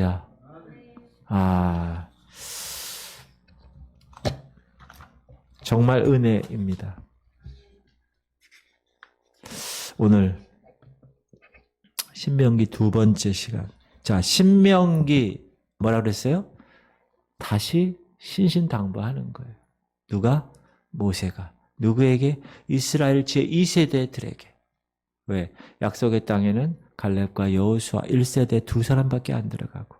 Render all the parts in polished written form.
할렐루야. 정말 은혜입니다. 오늘 신명기 두 번째 시간. 자, 신명기 뭐라 그랬어요? 다시 신신당부하는 거예요. 누가? 모세가. 누구에게? 이스라엘 제2세대들에게. 왜? 약속의 땅에는 갈렙과 여호수아 1세대 두 사람밖에 안 들어가고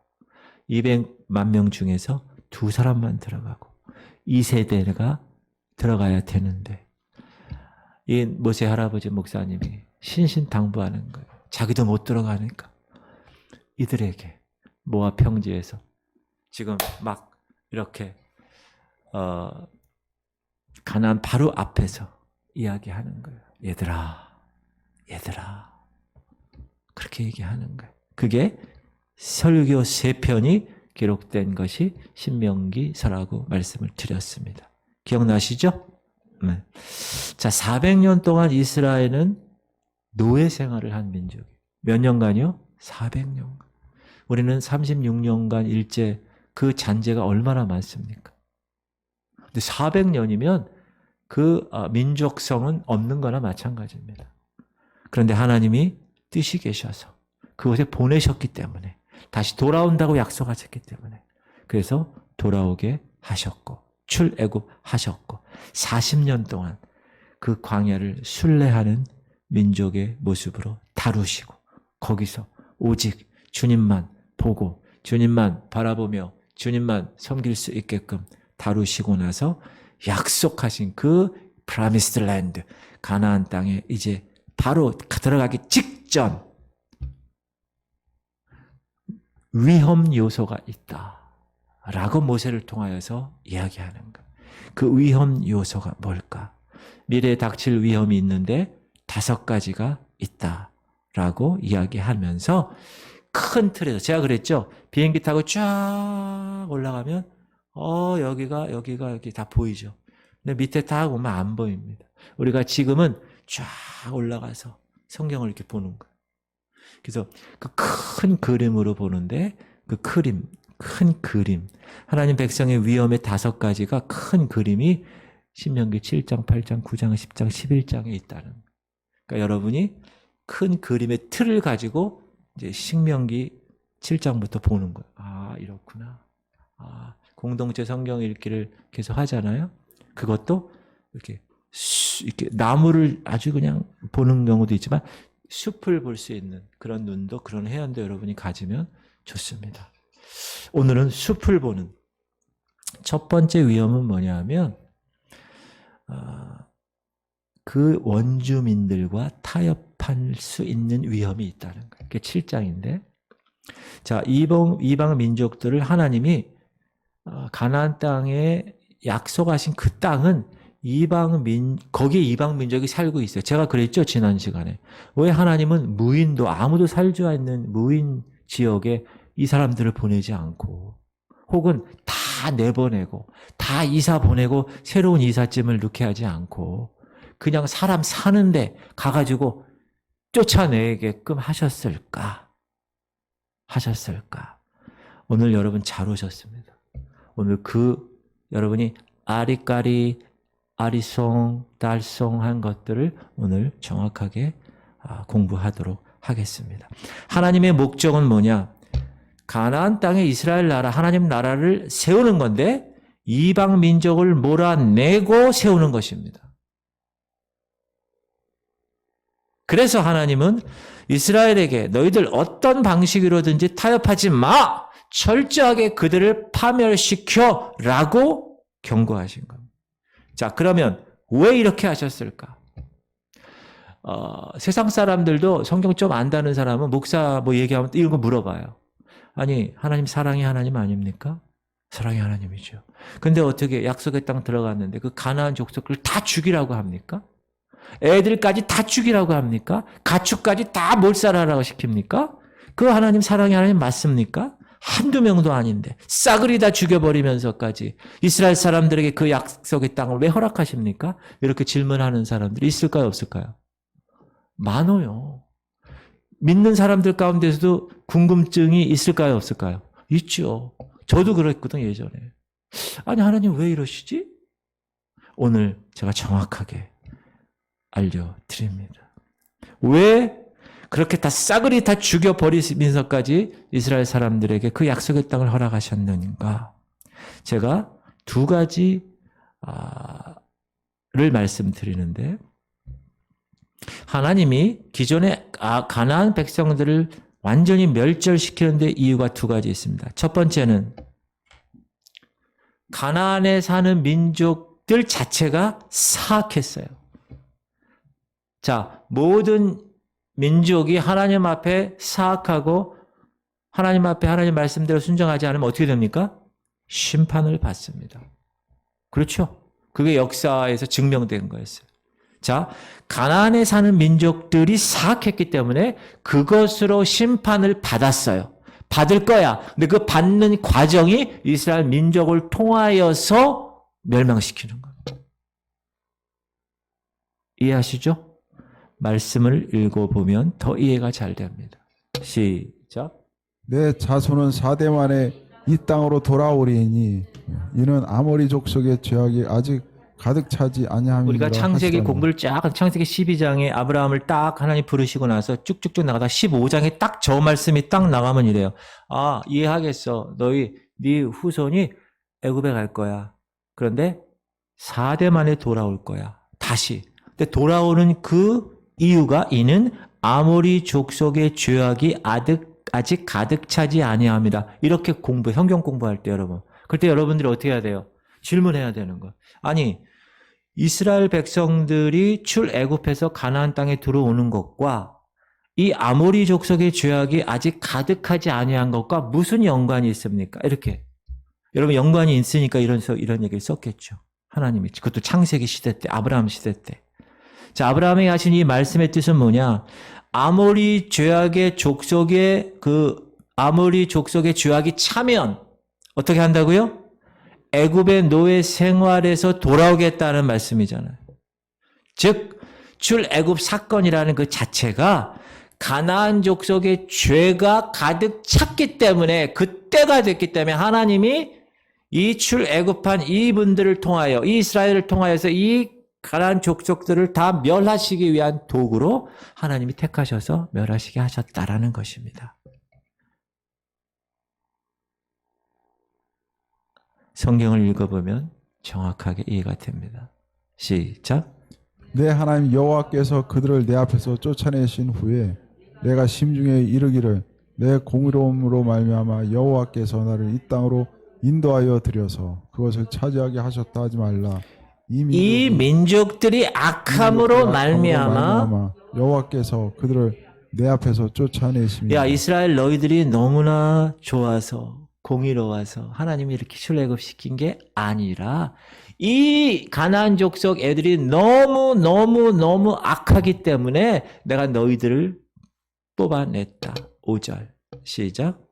200만 명 중에서 두 사람만 들어가고 2세대가 들어가야 되는데 이 모세 할아버지 목사님이 신신당부하는 거예요. 자기도 못 들어가니까 이들에게 모압 평지에서 지금 막 이렇게 가나안 바로 앞에서 이야기하는 거예요. 얘들아 그렇게 얘기하는 거예요. 그게 설교 3편이 기록된 것이 신명기서라고 말씀을 드렸습니다. 기억나시죠? 네. 자, 400년 동안 이스라엘은 노예 생활을 한 민족이에요. 몇 년간이요? 400년간. 우리는 36년간 일제 그 잔재가 얼마나 많습니까? 근데 400년이면 그 민족성은 없는 거나 마찬가지입니다. 그런데 하나님이 뜻이 계셔서 그곳에 보내셨기 때문에 다시 돌아온다고 약속하셨기 때문에 그래서 돌아오게 하셨고 출애굽하셨고 40년 동안 그 광야를 순례하는 민족의 모습으로 다루시고 거기서 오직 주님만 보고 주님만 바라보며 주님만 섬길 수 있게끔 다루시고 나서 약속하신 그 프라미스드 랜드 가나안 땅에 이제 바로 들어가기 직전 위험 요소가 있다라고 모세를 통하여서 이야기하는 것. 그 위험 요소가 뭘까? 미래에 닥칠 위험이 있는데 5가지가 있다라고 이야기하면서 큰 틀에서 제가 그랬죠. 비행기 타고 쫙 올라가면 여기 다 보이죠. 근데 밑에 딱 오면 안 보입니다. 우리가 지금은 쫙 올라가서 성경을 이렇게 보는 거예요. 그래서 그 큰 그림으로 보는데 그 큰 그림. 하나님 백성의 위험의 5가지가 큰 그림이 신명기 7장, 8장, 9장, 10장, 11장에 있다는 거예요. 그러니까 여러분이 큰 그림의 틀을 가지고 이제 신명기 7장부터 보는 거예요. 이렇구나. 공동체 성경 읽기를 계속 하잖아요. 그것도 이렇게 나무를 아주 그냥 보는 경우도 있지만 숲을 볼 수 있는 그런 눈도 그런 해안도 여러분이 가지면 좋습니다. 오늘은 숲을 보는 첫 번째 위험은 뭐냐면 그 원주민들과 타협할 수 있는 위험이 있다는 거예요. 그게 7장인데 자, 이방 민족들을 하나님이 가나안 땅에 약속하신 그 땅은 거기에 이방 민족이 살고 있어요. 제가 그랬죠, 지난 시간에. 왜 하나님은 무인도, 아무도 살지 않는 무인 지역에 이 사람들을 보내지 않고, 혹은 다 내보내고, 다 이사 보내고, 새로운 이삿짐을 넣게 하지 않고, 그냥 사람 사는데 가가지고 쫓아내게끔 하셨을까? 오늘 여러분 잘 오셨습니다. 오늘 여러분이 아리까리, 아리송, 달송한 것들을 오늘 정확하게 공부하도록 하겠습니다. 하나님의 목적은 뭐냐? 가나안 땅에 이스라엘 나라, 하나님 나라를 세우는 건데 이방 민족을 몰아내고 세우는 것입니다. 그래서 하나님은 이스라엘에게 너희들 어떤 방식으로든지 타협하지 마! 철저하게 그들을 파멸시켜라고 경고하신 겁니다. 자, 그러면 왜 이렇게 하셨을까? 세상 사람들도 성경 좀 안다는 사람은 목사 얘기하면 이런 거 물어봐요. 아니, 하나님 사랑의 하나님 아닙니까? 사랑의 하나님이죠. 근데 어떻게 약속의 땅 들어갔는데 그 가나안 족속을 다 죽이라고 합니까? 애들까지 다 죽이라고 합니까? 가축까지 다 몰살하라고 시킵니까? 그 하나님 사랑의 하나님 맞습니까? 한두 명도 아닌데 싸그리 다 죽여버리면서까지 이스라엘 사람들에게 그 약속의 땅을 왜 허락하십니까? 이렇게 질문하는 사람들이 있을까요? 없을까요? 많아요. 믿는 사람들 가운데서도 궁금증이 있을까요? 없을까요? 있죠. 저도 그랬거든 예전에. 아니 하나님 왜 이러시지? 오늘 제가 정확하게 알려드립니다. 왜 그렇게 다 싸그리 다 죽여버리면서까지 이스라엘 사람들에게 그 약속의 땅을 허락하셨는가? 제가 두 가지를 말씀드리는데, 하나님이 기존의 가나안 백성들을 완전히 멸절시키는 데 이유가 두 가지 있습니다. 첫 번째는 가나안에 사는 민족들 자체가 사악했어요. 자, 모든 민족이 하나님 앞에 사악하고 하나님 앞에 하나님 말씀대로 순종하지 않으면 어떻게 됩니까? 심판을 받습니다. 그렇죠? 그게 역사에서 증명된 거였어요. 자, 가나안에 사는 민족들이 사악했기 때문에 그것으로 심판을 받았어요. 받을 거야. 근데 그 받는 과정이 이스라엘 민족을 통하여서 멸망시키는 겁니다. 이해하시죠? 말씀을 읽어보면 더 이해가 잘 됩니다. 시작. 내 자손은 4대 만에 이 땅으로 돌아오리니 이는 아모리 족속의 죄악이 아직 가득 차지 아니함이라. 우리가 창세기 하시더니. 공부를 쫙 창세기 12장에 아브라함을 딱 하나님 부르시고 나서 쭉쭉쭉 나가다 15장에 딱 저 말씀이 딱 나가면 이래요. 아, 이해하겠어. 네 후손이 애굽에 갈 거야. 그런데 4대 만에 돌아올 거야. 다시. 근데 돌아오는 그 이유가 이는 아모리 족속의 죄악이 아직 가득 차지 아니함이다. 이렇게 성경 공부할 때 여러분. 그때 여러분들이 어떻게 해야 돼요? 질문해야 되는 거. 아니, 이스라엘 백성들이 출애굽해서 가나안 땅에 들어오는 것과 이 아모리 족속의 죄악이 아직 가득하지 아니한 것과 무슨 연관이 있습니까? 이렇게. 여러분 연관이 있으니까 이런 얘기를 썼겠죠. 하나님이. 그것도 창세기 시대 때, 아브라함 시대 때. 자, 아브라함이 하신 이 말씀의 뜻은 뭐냐? 아모리 족속의 죄악이 차면 어떻게 한다고요? 애굽의 노예 생활에서 돌아오겠다는 말씀이잖아요. 즉 출애굽 사건이라는 그 자체가 가나안 족속의 죄가 가득 찼기 때문에 그때가 됐기 때문에 하나님이 이 출애굽한 이분들을 통하여 이 이스라엘을 통하여서 이 가나안 족속들을 다 멸하시기 위한 도구로 하나님이 택하셔서 멸하시게 하셨다라는 것입니다. 성경을 읽어보면 정확하게 이해가 됩니다. 시작. 내 하나님 여호와께서 그들을 내 앞에서 쫓아내신 후에 내가 심중에 이르기를 내 공의로움으로 말미암아 여호와께서 나를 이 땅으로 인도하여 들여서 그것을 차지하게 하셨다 하지 말라. 이 민족들이 악함으로 말미암아 여호와께서 그들을 내 앞에서 쫓아내십니다. 야, 이스라엘 너희들이 너무나 좋아서 공의로워서 하나님이 이렇게 출애굽시킨 게 아니라 이 가나안 족속 애들이 너무 악하기 때문에 내가 너희들을 뽑아냈다. 5절 시작.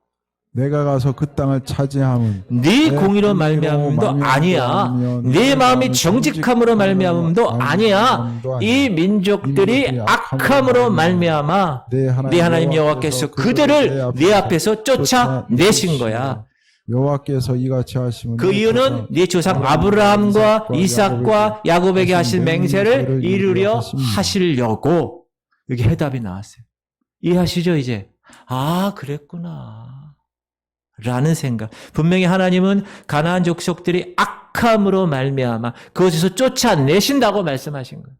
내가 가서 그 땅을 차지함은 네 공의로 말미암음도 아니야. 네 마음이 정직함으로 말미암음도 아니야. 이 민족들이 악함으로 말미암아 네 하나님 여호와께서 그들을 네 앞에서 쫓아내신 거야. 여호와께서 이같이 하시면 그 이유는 네 조상 아브라함과 이삭과 야곱에게 하신 맹세를 이루려 하시려고. 여기 해답이 나왔어요. 이해하시죠 이제? 아, 그랬구나 라는 생각. 분명히 하나님은 가나안 족속들이 악함으로 말미암아 그것에서 쫓아내신다고 말씀하신 거예요.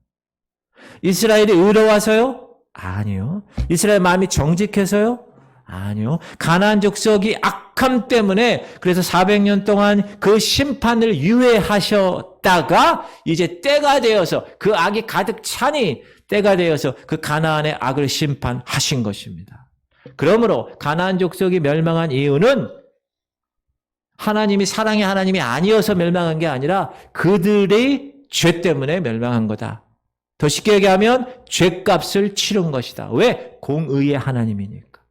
이스라엘이 의로워서요? 아니요. 이스라엘 마음이 정직해서요? 아니요. 가나안 족속이 악함 때문에 그래서 400년 동안 그 심판을 유예하셨다가 이제 때가 되어서 그 악이 가득 차니 때가 되어서 그 가나안의 악을 심판하신 것입니다. 그러므로 가나안 족속이 멸망한 이유는 하나님이 사랑의 하나님이 아니어서 멸망한 게 아니라 그들의 죄 때문에 멸망한 거다. 더 쉽게 얘기하면 죄값을 치른 것이다. 왜? 공의의 하나님이니까.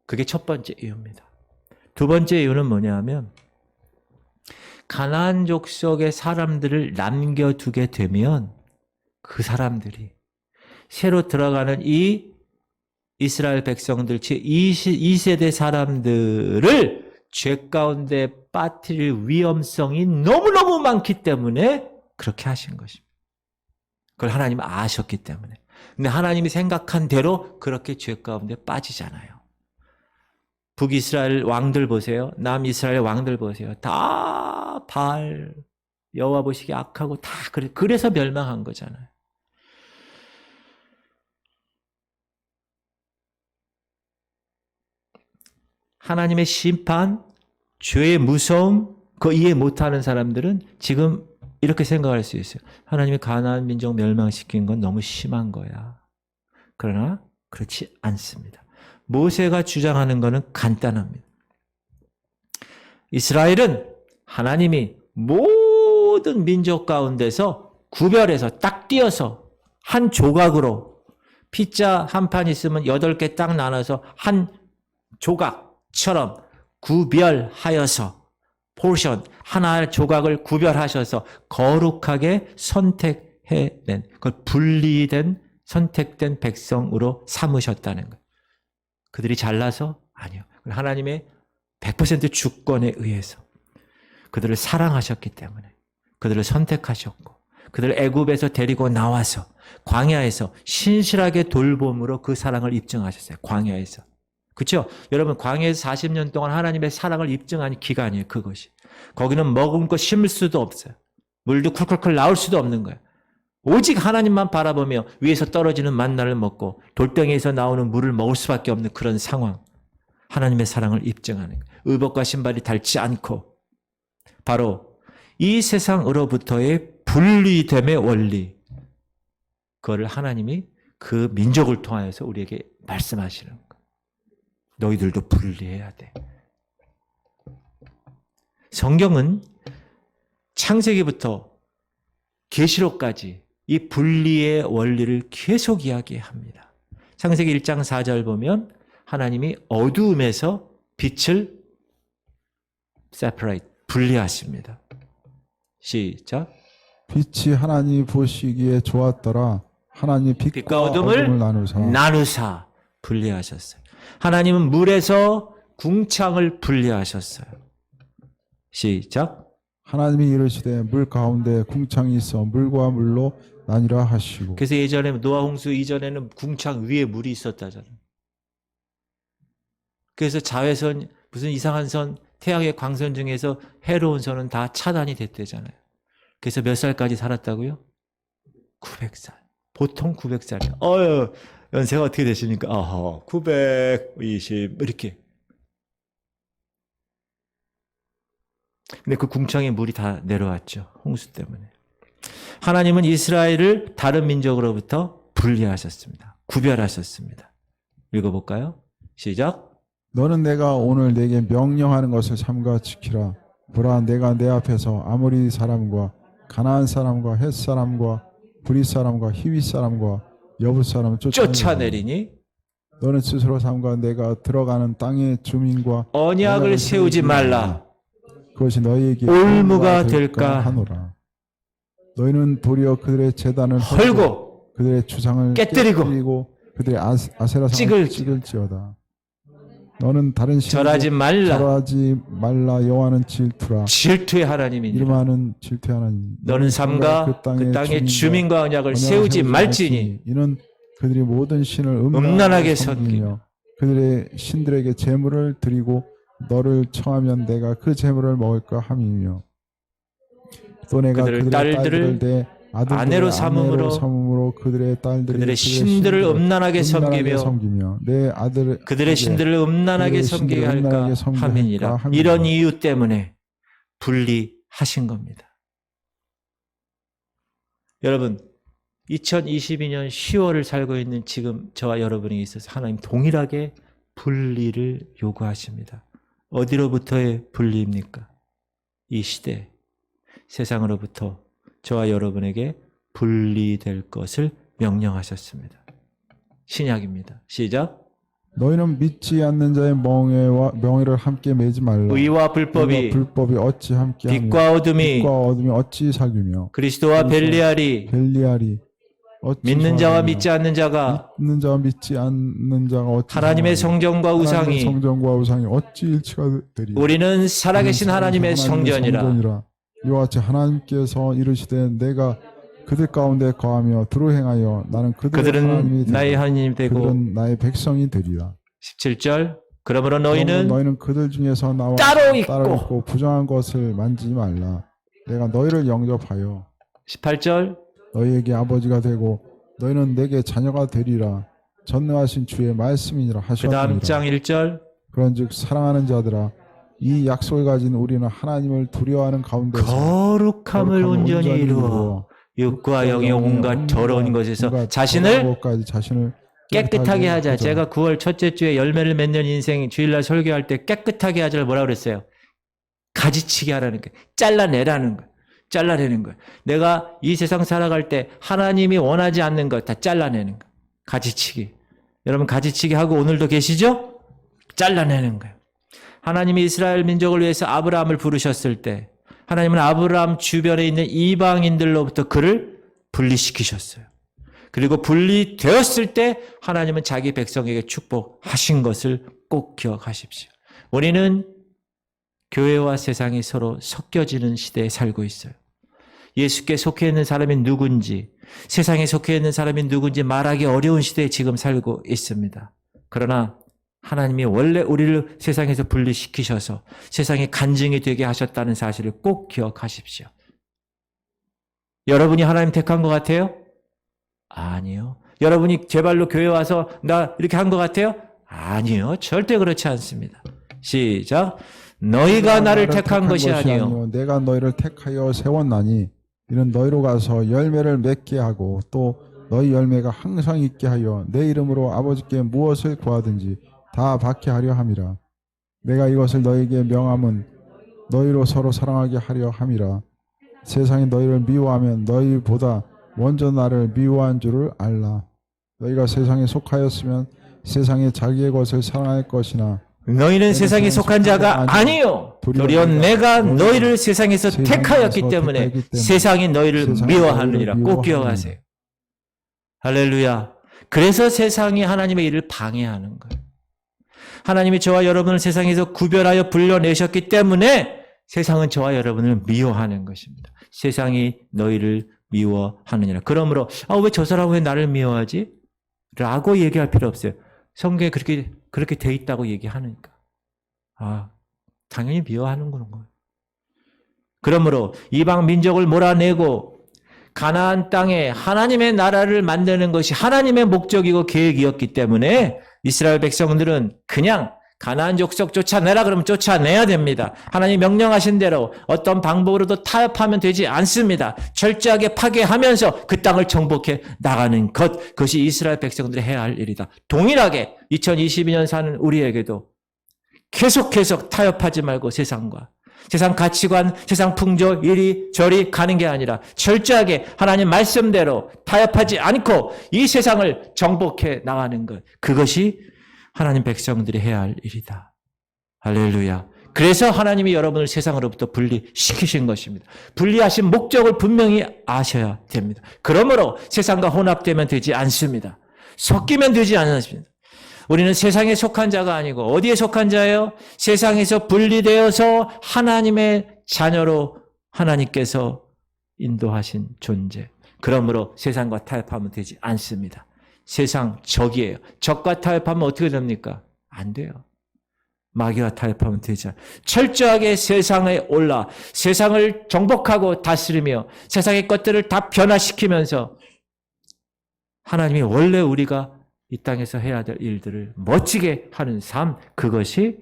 그게 첫 번째 이유입니다. 두 번째 이유는 뭐냐면 가나안 족속의 사람들을 남겨두게 되면 그 사람들이 새로 들어가는 이 이스라엘 백성들, 2세대 사람들을 죄 가운데 빠뜨릴 위험성이 너무너무 많기 때문에 그렇게 하신 것입니다. 그걸 하나님은 아셨기 때문에. 근데 하나님이 생각한 대로 그렇게 죄 가운데 빠지잖아요. 북이스라엘 왕들 보세요. 남이스라엘 왕들 보세요. 다 바알, 여호와 보시기에 악하고 다 그래서 멸망한 거잖아요. 하나님의 심판, 죄의 무서움, 그거 이해 못하는 사람들은 지금 이렇게 생각할 수 있어요. 하나님이 가나안 민족 멸망시킨 건 너무 심한 거야. 그러나 그렇지 않습니다. 모세가 주장하는 것은 간단합니다. 이스라엘은 하나님이 모든 민족 가운데서 구별해서 딱 띄어서 한 조각으로 피자 한 판 있으면 8개 딱 나눠서 한 조각처럼 구별하여서 포션 하나의 조각을 구별하셔서 거룩하게 선택해낸 그걸 분리된 선택된 백성으로 삼으셨다는 것. 그들이 잘나서? 아니요. 하나님의 100% 주권에 의해서 그들을 사랑하셨기 때문에 그들을 선택하셨고 그들을 애굽에서 데리고 나와서 광야에서 신실하게 돌봄으로 그 사랑을 입증하셨어요. 광야에서. 그렇죠? 여러분 광야에서 40년 동안 하나님의 사랑을 입증한 기간이에요. 그것이. 거기는 먹은 거 심을 수도 없어요. 물도 쿨쿨쿨 나올 수도 없는 거예요. 오직 하나님만 바라보며 위에서 떨어지는 만나를 먹고 돌덩이에서 나오는 물을 먹을 수밖에 없는 그런 상황. 하나님의 사랑을 입증하는 거예요. 의복과 신발이 닳지 않고 바로 이 세상으로부터의 분리됨의 원리. 그거를 하나님이 그 민족을 통하여서 우리에게 말씀하시는 거예요. 너희들도 분리해야 돼. 성경은 창세기부터 계시록까지 이 분리의 원리를 계속 이야기합니다. 창세기 1장 4절 보면 하나님이 어두움에서 빛을 separate, 분리하십니다. 시작. 빛이 하나님 보시기에 좋았더라. 하나님 빛과 어둠을 나누사 분리하셨어요. 하나님은 물에서 궁창을 분리하셨어요. 시작. 하나님이 이르시되 물 가운데 궁창이 있어 물과 물로 나뉘라 하시고. 그래서 예전에 노아 홍수 이전에는 궁창 위에 물이 있었다잖아요. 그래서 자외선 무슨 이상한 선 태양의 광선 중에서 해로운 선은 다 차단이 됐대잖아요. 그래서 몇 살까지 살았다고요? 900살. 보통 900살이에요. 연세가 어떻게 되십니까? 920 이렇게. 근데 그 궁창에 물이 다 내려왔죠. 홍수 때문에. 하나님은 이스라엘을 다른 민족으로부터 분리하셨습니다. 구별하셨습니다. 읽어볼까요? 시작. 너는 내가 오늘 내게 명령하는 것을 삼가 지키라. 보라, 내가 내 앞에서 아모리 사람과 가나안 사람과 헷 사람과 브릿 사람과 히윗 사람과 여붓 사람을 쫓아내리니 너는 스스로 삼가 내가 들어가는 땅의 주민과 언약을 세우지 말라. 그것이 너희에게 올무가 될까 하노라. 너희는 도리어 그들의 제단을 헐고 그들의 주상을 깨뜨리고 그들의 아세라상을 찍을지어다. 너는 다른 신에게 절하지 말라. 여호와는 질투라. 질투의 하나님이니라. 이름하는 질투의 하나님. 너는 삼가 그 땅의 주민과 언약을 세우지 말지니 이는 그들이 모든 신을 음란하게 섬기며 그들의 신들에게 제물을 드리고 너를 청하면 내가 그 제물을 먹을까 함이며 또 내가 그들의 딸들을 내 아내로 삼음으로 그들의 딸들이 그들의 신들을 음란하게 섬기며 내 아들 그들의 신들을 음란하게 섬기게 할까 함이니라. 이런 이유 때문에 분리하신 겁니다. 여러분 2022년 10월을 살고 있는 지금 저와 여러분이 있어서 하나님 동일하게 분리를 요구하십니다. 어디로부터의 분리입니까? 이 시대, 세상으로부터 저와 여러분에게 분리될 것을 명령하셨습니다. 신약입니다. 시작. 너희는 믿지 않는 자의 명예를 함께 매지 말라. 의와 불법이 어찌 함께하며 빛과 어둠이 어찌 사귀며 그리스도와 벨리알이 어찌 믿는 자와 소하느냐. 믿지 않는 자가 믿는 자와 믿지 않는 자가 어찌 하나님의 소하느냐. 성전과 하나님의 우상이 성전과 우상이 어찌 일치가 되리요. 우리는 살아계신 하나님의 성전이라. 이와 같이 하나님께서 이르시되 내가 그들 가운데 거하며 두루 행하여 나는 그들은 나의 하나님이 되고 그들은 나의 백성이 되리라. 17절 그러므로 너희는 너희는 그들 중에서 나와 따로 있고 부정한 것을 만지지 말라. 내가 너희를 영접하여 18절 너희에게 아버지가 되고 너희는 내게 자녀가 되리라. 전능하신 주의 말씀이니라 그 다음 장 하셨느니라. 1절 그런즉 사랑하는 자들아 이 약속을 가진 우리는 하나님을 두려워하는 가운데서 거룩함을 온전히 이루어 육과 영의 온갖 더러운 것에서 온갖 자신을 더러운 것까지 자신을 깨끗하게 하자. 제가 9월 첫째 주에 열매를 맺는 인생 주일날 설교할 때 깨끗하게 하자를 뭐라 그랬어요? 가지치기 하라는 거예요. 잘라내라는 거예요. 잘라내는 거예요. 내가 이 세상 살아갈 때 하나님이 원하지 않는 것 다 잘라내는 거예요. 가지치기. 여러분 가지치기 하고 오늘도 계시죠? 잘라내는 거예요. 하나님이 이스라엘 민족을 위해서 아브라함을 부르셨을 때 하나님은 아브라함 주변에 있는 이방인들로부터 그를 분리시키셨어요. 그리고 분리되었을 때 하나님은 자기 백성에게 축복하신 것을 꼭 기억하십시오. 우리는 교회와 세상이 서로 섞여지는 시대에 살고 있어요. 예수께 속해 있는 사람이 누군지, 세상에 속해 있는 사람이 누군지 말하기 어려운 시대에 지금 살고 있습니다. 그러나 하나님이 원래 우리를 세상에서 분리시키셔서 세상의 간증이 되게 하셨다는 사실을 꼭 기억하십시오. 여러분이 하나님 택한 것 같아요? 아니요. 여러분이 제발로 교회 와서 나 이렇게 한 것 같아요? 아니요. 절대 그렇지 않습니다. 시작. 너희가 나를 택한 것이 아니요. 내가 너희를 택하여 세웠나니 이는 너희로 가서 열매를 맺게 하고 또 너희 열매가 항상 있게 하여 내 이름으로 아버지께 무엇을 구하든지 다 받게 하려 함이라. 내가 이것을 너희에게 명함은 너희로 서로 사랑하게 하려 함이라. 세상이 너희를 미워하면 너희보다 먼저 나를 미워한 줄을 알라. 너희가 세상에 속하였으면 세상에 자기의 것을 사랑할 것이나 너희는 세상에 속한 자가 아니요. 도리어 내가 너희를 세상에서 택하였기 때문에 세상이 너희를 미워하느니라. 꼭 기억하세요. 할렐루야. 그래서 세상이 하나님의 일을 방해하는 거예요. 하나님이 저와 여러분을 세상에서 구별하여 불러내셨기 때문에 세상은 저와 여러분을 미워하는 것입니다. 세상이 너희를 미워하느니라. 그러므로 왜 저 사람은 왜 나를 미워하지? 라고 얘기할 필요 없어요. 성경에 그렇게 돼 있다고 얘기하니까. 당연히 미워하는 거예요. 그러므로 이방 민족을 몰아내고 가나안 땅에 하나님의 나라를 만드는 것이 하나님의 목적이고 계획이었기 때문에 이스라엘 백성들은 그냥 가나안 족속 쫓아내라 그러면 쫓아내야 됩니다. 하나님 명령하신 대로 어떤 방법으로도 타협하면 되지 않습니다. 철저하게 파괴하면서 그 땅을 정복해 나가는 것, 그것이 이스라엘 백성들이 해야 할 일이다. 동일하게 2022년 사는 우리에게도 계속 타협하지 말고 세상과 세상 가치관, 세상 풍조, 이리저리 가는 게 아니라 철저하게 하나님 말씀대로 타협하지 않고 이 세상을 정복해 나가는 것, 그것이 하나님 백성들이 해야 할 일이다. 할렐루야. 그래서 하나님이 여러분을 세상으로부터 분리시키신 것입니다. 분리하신 목적을 분명히 아셔야 됩니다. 그러므로 세상과 혼합되면 되지 않습니다. 섞이면 되지 않습니다. 우리는 세상에 속한 자가 아니고 어디에 속한 자예요? 세상에서 분리되어서 하나님의 자녀로 하나님께서 인도하신 존재. 그러므로 세상과 타협하면 되지 않습니다. 세상 적이에요. 적과 타협하면 어떻게 됩니까? 안 돼요. 마귀와 타협하면 되죠. 철저하게 세상에 올라 세상을 정복하고 다스리며 세상의 것들을 다 변화시키면서 하나님이 원래 우리가 이 땅에서 해야 될 일들을 멋지게 하는 삶, 그것이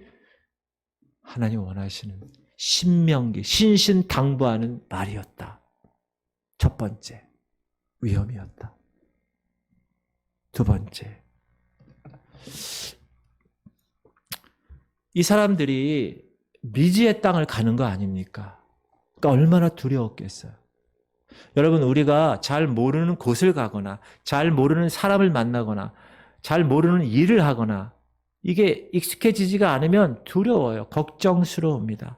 하나님 원하시는 신명기, 신신당부하는 말이었다. 첫 번째, 위험이었다. 두 번째, 이 사람들이 미지의 땅을 가는 거 아닙니까? 그러니까 얼마나 두려웠겠어요. 여러분, 우리가 잘 모르는 곳을 가거나 잘 모르는 사람을 만나거나 잘 모르는 일을 하거나 이게 익숙해지지가 않으면 두려워요. 걱정스러웁니다.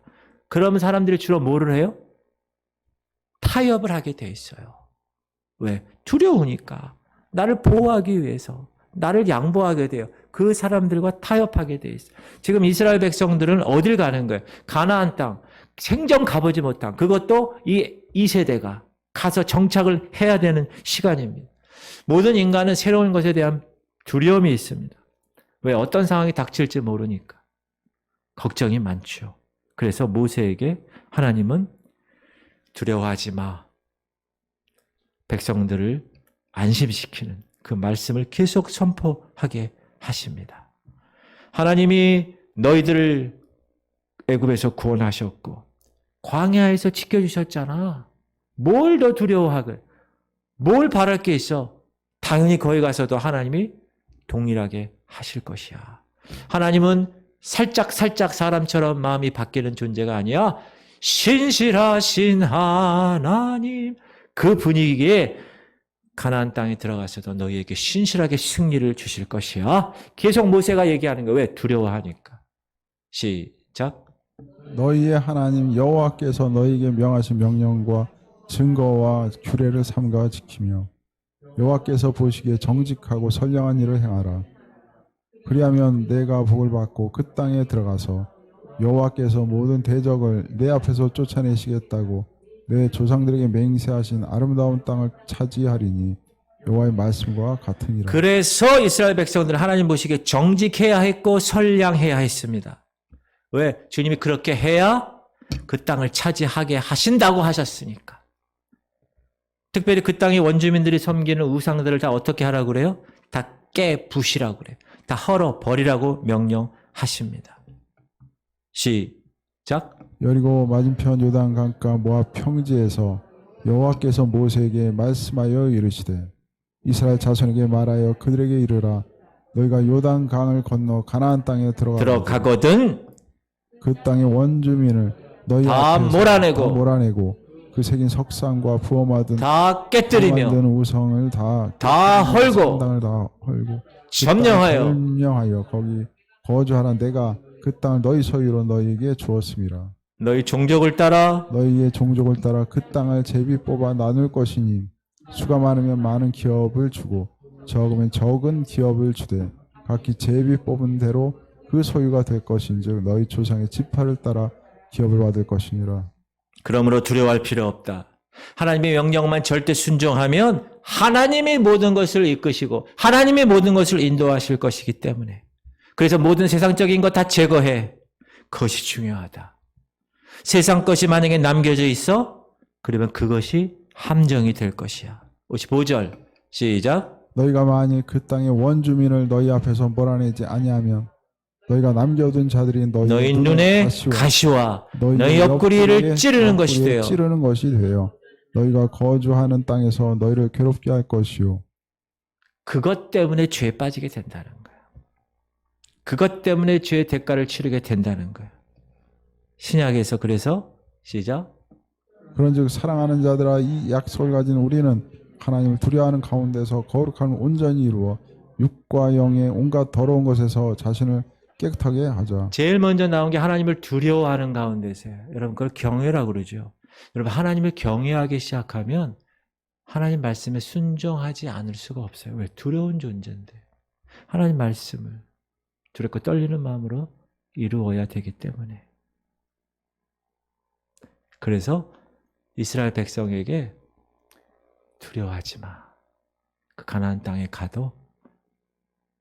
그러면 사람들이 주로 뭐를 해요? 타협을 하게 돼 있어요. 왜? 두려우니까. 나를 보호하기 위해서 나를 양보하게 돼요. 그 사람들과 타협하게 돼 있어요. 지금 이스라엘 백성들은 어딜 가는 거예요? 가나안 땅, 생전 가보지 못한, 그것도 이 세대가 가서 정착을 해야 되는 시간입니다. 모든 인간은 새로운 것에 대한 두려움이 있습니다. 왜? 어떤 상황이 닥칠지 모르니까. 걱정이 많죠. 그래서 모세에게 하나님은 두려워하지 마. 백성들을 안심시키는 그 말씀을 계속 선포하게 하십니다. 하나님이 너희들을 애굽에서 구원하셨고 광야에서 지켜주셨잖아. 뭘 더 두려워하게? 뭘 바랄 게 있어? 당연히 거기 가서도 하나님이 동일하게 하실 것이야. 하나님은 살짝 사람처럼 마음이 바뀌는 존재가 아니야. 신실하신 하나님, 그 분위기에 가나안 땅에 들어가서도 너희에게 신실하게 승리를 주실 것이야. 계속 모세가 얘기하는 거야. 왜? 두려워하니까. 시작. 너희의 하나님 여호와께서 너희에게 명하신 명령과 증거와 규례를 삼가 지키며 여호와께서 보시기에 정직하고 선량한 일을 행하라. 그리하면 내가 복을 받고 그 땅에 들어가서 여호와께서 모든 대적을 내 앞에서 쫓아내시겠다고 내 조상들에게 맹세하신 아름다운 땅을 차지하리니 여호와의 말씀과 같으니라. 그래서 이스라엘 백성들은 하나님 보시기에 정직해야 했고 선량해야 했습니다. 왜? 주님이 그렇게 해야 그 땅을 차지하게 하신다고 하셨으니까. 특별히 그 땅의 원주민들이 섬기는 우상들을 다 어떻게 하라고 그래요? 다 깨부시라고 그래요. 다 헐어 버리라고 명령하십니다. 시작. 여리고 맞은편 요단 강가 모압 평지에서 여호와께서 모세에게 말씀하여 이르시되 이스라엘 자손에게 말하여 그들에게 이르라. 너희가 요단 강을 건너 가나안 땅에 들어가거든 그 땅의 원주민을 너희 다 앞에서 몰아내고 그 새긴 석상과 부엄하든 다 깨뜨리며 만든 우성을 다 헐고 성당을 다 헐고 점령하여 거기 거주하라. 내가 그 땅을 너희 소유로 너희에게 주었음이라. 너희 종족을 따라 너희의 종족을 따라 그 땅을 제비 뽑아 나눌 것이니 수가 많으면 많은 기업을 주고 적으면 적은 기업을 주되 각기 제비 뽑은 대로 그 소유가 될 것인즉 너희 조상의 지파를 따라 기업을 받을 것이니라. 그러므로 두려워할 필요 없다. 하나님의 명령만 절대 순종하면 하나님이 모든 것을 이끄시고 하나님이 모든 것을 인도하실 것이기 때문에 그래서 모든 세상적인 것 다 제거해. 그것이 중요하다. 세상 것이 만약에 남겨져 있어? 그러면 그것이 함정이 될 것이야. 55절 시작. 너희가 만일 그 땅의 원주민을 너희 앞에서 몰아내지 아니하면 너희가 남겨둔 자들이 너희 눈에 가시와 너희 옆구리를 찌르는 것이 되어 너희가 거주하는 땅에서 너희를 괴롭게 할 것이요. 그것 때문에 죄에 빠지게 된다는 거예요. 그것 때문에 죄의 대가를 치르게 된다는 거예요. 신약에서 그래서 시작. 그런즉 사랑하는 자들아 이 약속을 가진 우리는 하나님을 두려워하는 가운데서 거룩함을 온전히 이루어 육과 영의 온갖 더러운 것에서 자신을 깨끗하게 하자. 제일 먼저 나온 게 하나님을 두려워하는 가운데서요. 여러분 그걸 경외라고 그러죠. 여러분 하나님을 경외하기 시작하면 하나님 말씀에 순종하지 않을 수가 없어요. 왜? 두려운 존재인데. 하나님 말씀을 두렵고 떨리는 마음으로 이루어야 되기 때문에. 그래서 이스라엘 백성에게 두려워하지 마. 그 가나안 땅에 가도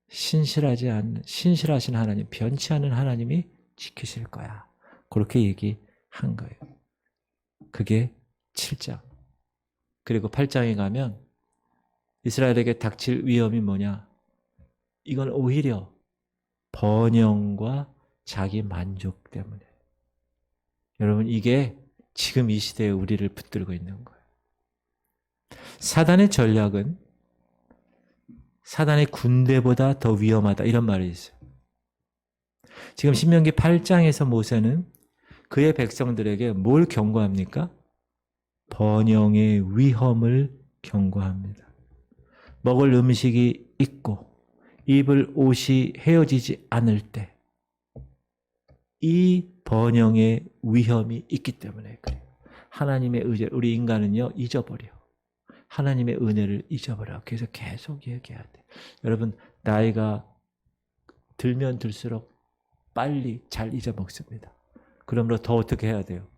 신실하신 하나님, 변치 않은 하나님이 지키실 거야. 그렇게 얘기한 거예요. 그게 7장. 그리고 8장에 가면 이스라엘에게 닥칠 위험이 뭐냐? 이건 오히려 번영과 자기 만족 때문에. 여러분 이게 지금 이 시대에 우리를 붙들고 있는 거예요. 사단의 전략은 사단의 군대보다 더 위험하다 이런 말이 있어요. 지금 신명기 8장에서 모세는 그의 백성들에게 뭘 경고합니까? 번영의 위험을 경고합니다. 먹을 음식이 있고 입을 옷이 헤어지지 않을 때 이 번영의 위험이 있기 때문에 그래요. 하나님의 의지를 우리 인간은요 잊어버려. 하나님의 은혜를 잊어버려. 그래서 계속 얘기해야 돼. 여러분, 나이가 들면 들수록 빨리 잘 잊어먹습니다. 그러므로 더 어떻게 해야 돼요?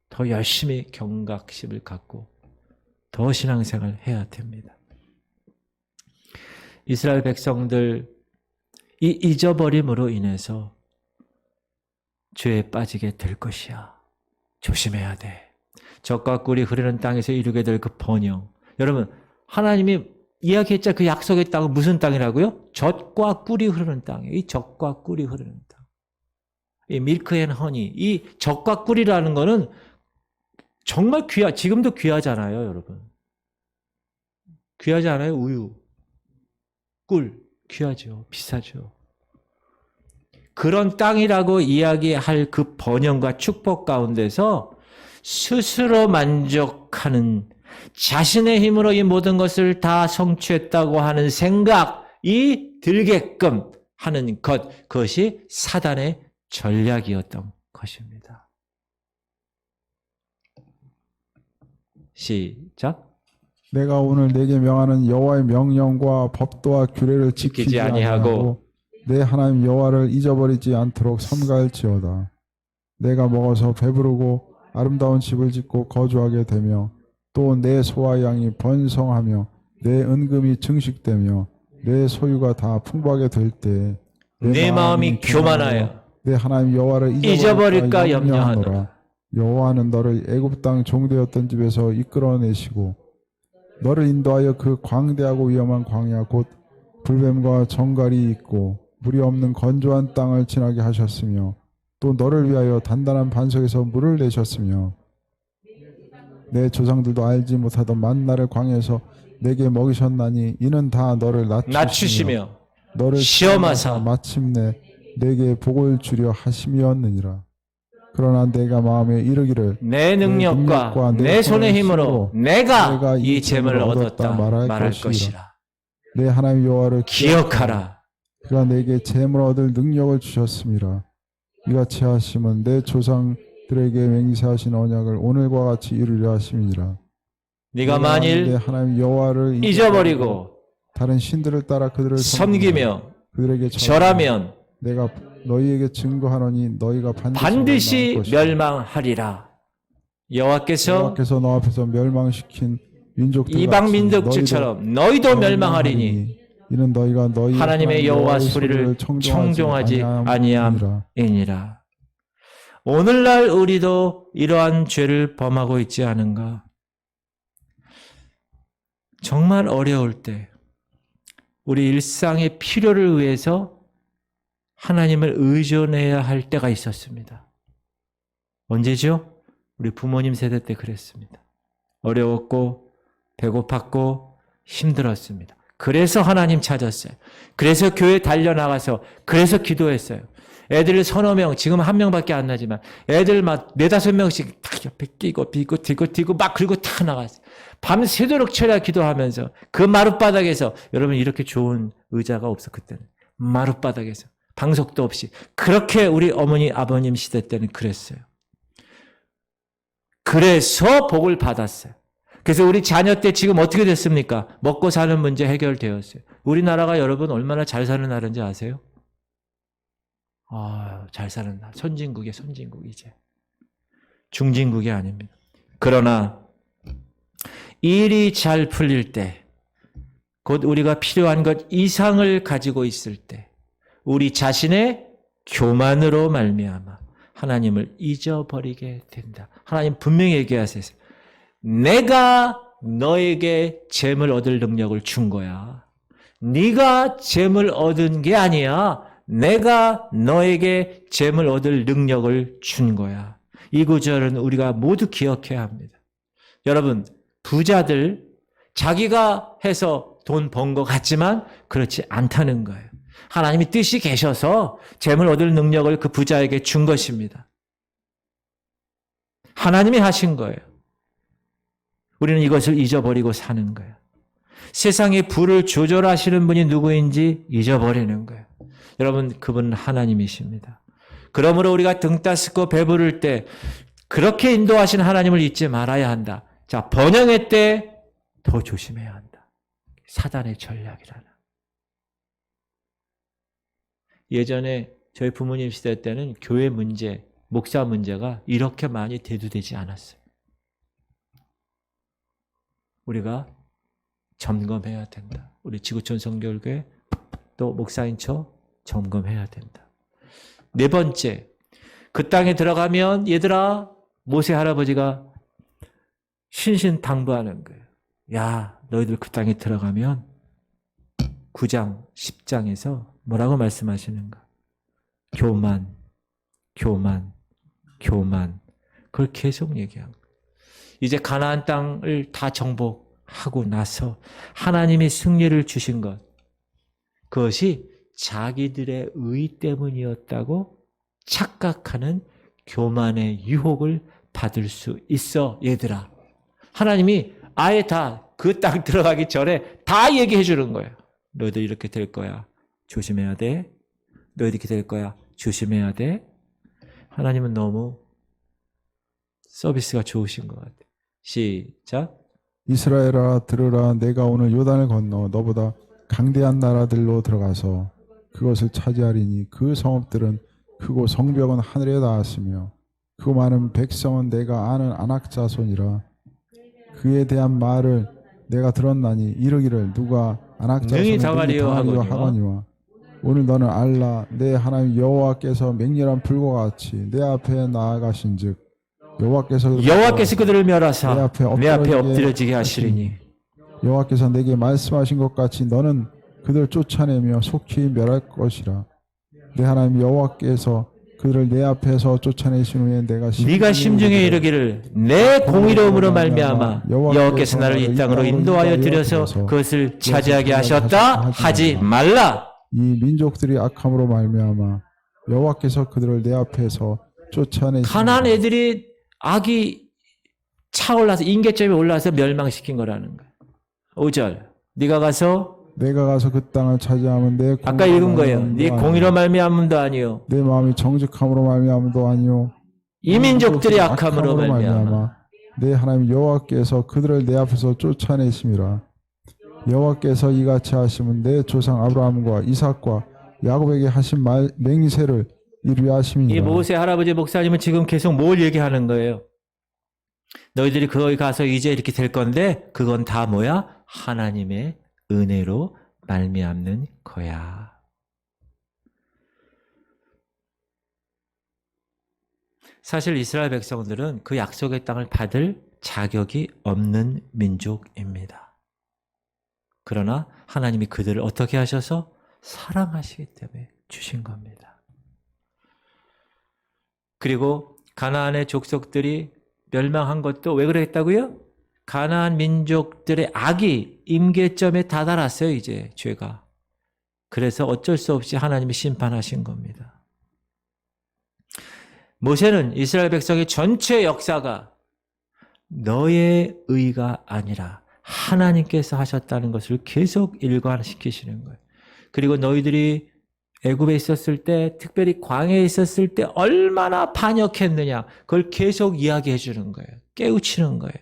더 열심히 경각심을 갖고 더 신앙생활을 해야 됩니다. 이스라엘 백성들 이 잊어버림으로 인해서 죄에 빠지게 될 것이야. 조심해야 돼. 젖과 꿀이 흐르는 땅에서 이루게 될 그 번영. 여러분, 하나님이 이야기했자 그 약속의 땅은 무슨 땅이라고요? 젖과 꿀이 흐르는 땅이에요. 이 젖과 꿀이 흐르는 땅. 이 밀크 앤 허니. 이 젖과 꿀이라는 거는 정말 지금도 귀하잖아요, 여러분. 귀하지 않아요? 우유, 꿀, 귀하죠. 비싸죠. 그런 땅이라고 이야기할 그 번영과 축복 가운데서 스스로 만족하는, 자신의 힘으로 이 모든 것을 다 성취했다고 하는 생각이 들게끔 하는 것, 그것이 사단의 전략이었던 것입니다. 시작. 내가 오늘 내게 명하는 여호와의 명령과 법도와 규례를 지키지 아니하고 내 하나님 여호와를 잊어버리지 않도록 삼가할지어다. 내가 먹어서 배부르고 아름다운 집을 짓고 거주하게 되며 또 내 소와 양이 번성하며 내 은금이 증식되며 내 소유가 다 풍부하게 될 때 내 마음이 교만하여 내 하나님 여호와를 잊어버릴까 염려하노라. 여호와는 너를 애굽 땅 종되었던 집에서 이끌어내시고 너를 인도하여 그 광대하고 위험한 광야 곧 불뱀과 정갈이 있고 물이 없는 건조한 땅을 지나게 하셨으며 또 너를 위하여 단단한 반석에서 물을 내셨으며 내 조상들도 알지 못하던 만나를 광야에서 내게 먹이셨나니 이는 다 너를 낮추시며 너를 시험하사 마침내 내게 복을 주려 하심이었느니라. 그러나 내가 마음에 이르기를 내 능력과 내 손의 힘으로 내가 이 재물을 얻었다 말할 것이라. 내 하나님 여호와를 기억하라. 그가 내게 재물 얻을 능력을 주셨음이라. 이같이 하심은 내 조상들에게 맹세하신 언약을 오늘과 같이 이루려 하심이니라. 네가 만일 내 하나님 여호와를 잊어버리고 다른 신들을 따라 그들을 섬기며 그들에게 절하면 내가 너희에게 증거하노니 너희가 반드시 멸망하리라. 여호와께서 너 앞에서 멸망시킨 민족들 이방 민족들처럼 너희도 멸망하리니 이는 너희가 너희 하나님의 여호와 소리를 청종하지 아니함이니라. 오늘날 우리도 이러한 죄를 범하고 있지 않은가? 정말 어려울 때 우리 일상의 필요를 위해서 하나님을 의존해야 할 때가 있었습니다. 언제죠? 우리 부모님 세대 때 그랬습니다. 어려웠고 배고팠고 힘들었습니다. 그래서 하나님 찾았어요. 그래서 교회 달려나가서 그래서 기도했어요. 애들 서너 명, 지금 한 명밖에 안 나지만 애들 막 4-5명씩 딱 옆에 끼고 비고 막 그리고 탁 나갔어요. 밤새도록 철야 기도하면서 그 마룻바닥에서, 여러분 이렇게 좋은 의자가 없어 그때는. 마룻바닥에서 방석도 없이 그렇게 우리 어머니 아버님 시대 때는 그랬어요. 그래서 복을 받았어요. 그래서 우리 자녀 때 지금 어떻게 됐습니까? 먹고 사는 문제 해결되었어요. 우리나라가 여러분 얼마나 잘 사는 나라인지 아세요? 잘 사는 나라. 선진국이에요, 선진국 이제. 중진국이 아닙니다. 그러나 일이 잘 풀릴 때, 곧 우리가 필요한 것 이상을 가지고 있을 때, 우리 자신의 교만으로 말미암아 하나님을 잊어버리게 된다. 하나님 분명히 얘기하세요. 내가 너에게 재물 얻을 능력을 준 거야. 네가 재물 얻은 게 아니야. 내가 너에게 재물 얻을 능력을 준 거야. 이 구절은 우리가 모두 기억해야 합니다. 여러분, 부자들 자기가 해서 돈 번 것 같지만 그렇지 않다는 거예요. 하나님이 뜻이 계셔서 재물 얻을 능력을 그 부자에게 준 것입니다. 하나님이 하신 거예요. 우리는 이것을 잊어버리고 사는 거예요. 세상의 부를 조절하시는 분이 누구인지 잊어버리는 거예요. 여러분, 그분은 하나님이십니다. 그러므로 우리가 등 따스고 배부를 때 그렇게 인도하신 하나님을 잊지 말아야 한다. 자, 번영의 때 더 조심해야 한다. 사단의 전략이라는. 예전에 저희 부모님 시대 때는 교회 문제, 목사 문제가 이렇게 많이 대두되지 않았어요. 우리가 점검해야 된다. 우리 지구촌 성결교회 또 목사인처 점검해야 된다. 네 번째, 그 땅에 들어가면 얘들아, 모세 할아버지가 신신당부하는 거예요. 야, 너희들 그 땅에 들어가면 9장, 10장에서 뭐라고 말씀하시는가? 교만, 교만, 교만. 그걸 계속 얘기한 거예요. 이제 가나안 땅을 다 정복하고 나서 하나님이 승리를 주신 것, 그것이 자기들의 의 때문이었다고 착각하는 교만의 유혹을 받을 수 있어, 얘들아. 하나님이 아예 다 그 땅 들어가기 전에 다 얘기해 주는 거예요. 너희들 이렇게 될 거야. 조심해야 돼. 너희들 이렇게 될 거야. 조심해야 돼. 하나님은 너무 서비스가 좋으신 것 같아요. 시작. 이스라엘아 들으라. 내가 오늘 요단을 건너 너보다 강대한 나라들로 들어가서 그것을 차지하리니 그 성읍들은 크고 성벽은 하늘에 닿았으며 그 많은 백성은 내가 아는 아낙 자손이라. 그에 대한 말을 내가 들었나니 이르기를 누가 아낙 능히 자손을 당하리요 하거니와 오늘 너는 알라. 내 하나님 여호와께서 맹렬한 불과 같이 내 앞에 나아가신즉 여호와께서 그들을 멸하사 내 앞에 엎드려지게 하시리니 여호와께서 내게 말씀하신 것 같이 너는 그들을 쫓아내며 속히 멸할 것이라. 내 하나님 여호와께서 그들을 내 앞에서 쫓아내신 후에 네가 심중에 이르기를 내 공의로움으로 말미암아 여호와께서 나를 이 땅으로 인도하여 들여서 그것을 차지하게 하셨다 하지 말라. 이 민족들이 악함으로 말미암아 여호와께서 그들을 내 앞에서 쫓아내신 가나안 애들이 악이 차올라서 인계점에 올라서 멸망시킨 거라는 거예요. 5절. 네가 가서 내가 가서 그 땅을 차지하면 내 아까 읽은 거예요. 네 공의로 말미암음도 아니요. 내 마음이 정직함으로 말미암음도 아니요. 이 민족들이 악함으로 말미암아 내 하나님 여호와께서 그들을 내 앞에서 쫓아내심이라. 여호와께서 이같이 하시면 내 조상 아브라함과 이삭과 야곱에게 하신 맹세를 이루게 하심이니라. 이 모세 할아버지 목사님은 지금 계속 뭘 얘기하는 거예요? 너희들이 거기 가서 이제 이렇게 될 건데 그건 다 뭐야? 하나님의 은혜로 말미암는 거야. 사실 이스라엘 백성들은 그 약속의 땅을 받을 자격이 없는 민족입니다. 그러나 하나님이 그들을 어떻게 하셔서 사랑하시기 때문에 주신 겁니다. 그리고 가나안의 족속들이 멸망한 것도 왜 그랬다고요? 가나안 민족들의 악이 임계점에 다다랐어요, 이제 죄가. 그래서 어쩔 수 없이 하나님이 심판하신 겁니다. 모세는 이스라엘 백성의 전체 역사가 너의 의가 아니라 하나님께서 하셨다는 것을 계속 일관시키시는 거예요. 그리고 너희들이 애굽에 있었을 때, 특별히 광야에 있었을 때 얼마나 반역했느냐, 그걸 계속 이야기해 주는 거예요. 깨우치는 거예요.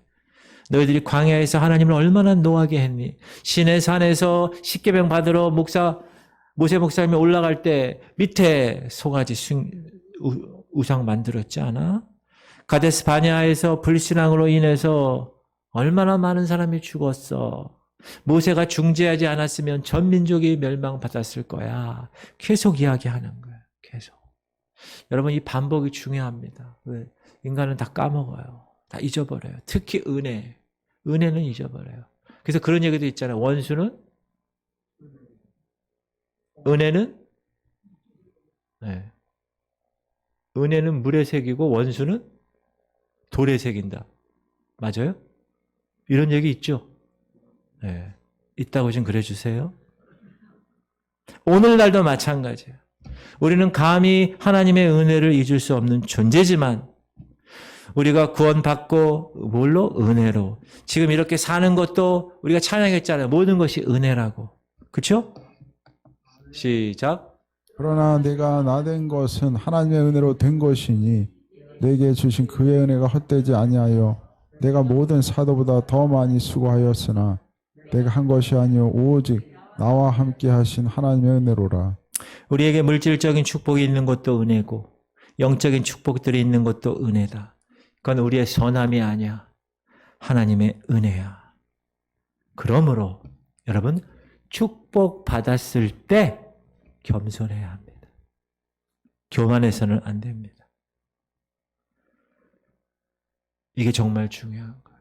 너희들이 광야에서 하나님을 얼마나 노하게 했니? 시내산에서 십계명 받으러 모세 목사님이 올라갈 때 밑에 송아지 우상 만들었지 않아? 가데스 바네아에서 불신앙으로 인해서 얼마나 많은 사람이 죽었어. 모세가 중재하지 않았으면 전 민족이 멸망받았을 거야. 계속 이야기하는 거예요. 계속. 여러분, 이 반복이 중요합니다. 왜? 인간은 다 까먹어요. 다 잊어버려요. 특히 은혜는 잊어버려요. 그래서 그런 얘기도 있잖아요. 원수는? 은혜는? 네. 은혜는 물에 새기고 원수는 돌에 새긴다. 맞아요? 이런 얘기 있죠? 네. 있다고 좀 그래주세요. 오늘날도 마찬가지예요. 우리는 감히 하나님의 은혜를 잊을 수 없는 존재지만 우리가 구원받고 뭘로? 은혜로. 지금 이렇게 사는 것도 우리가 찬양했잖아요. 모든 것이 은혜라고. 그렇죠? 시작. 그러나 내가 나된 것은 하나님의 은혜로 된 것이니 내게 주신 그의 은혜가 헛되지 아니하여 내가 모든 사도보다 더 많이 수고하였으나 내가 한 것이 아니요 오직 나와 함께 하신 하나님의 은혜로라. 우리에게 물질적인 축복이 있는 것도 은혜고 영적인 축복들이 있는 것도 은혜다. 그건 우리의 선함이 아니야. 하나님의 은혜야. 그러므로 여러분 축복 받았을 때 겸손해야 합니다. 교만해서는 안 됩니다. 이게 정말 중요한 거예요.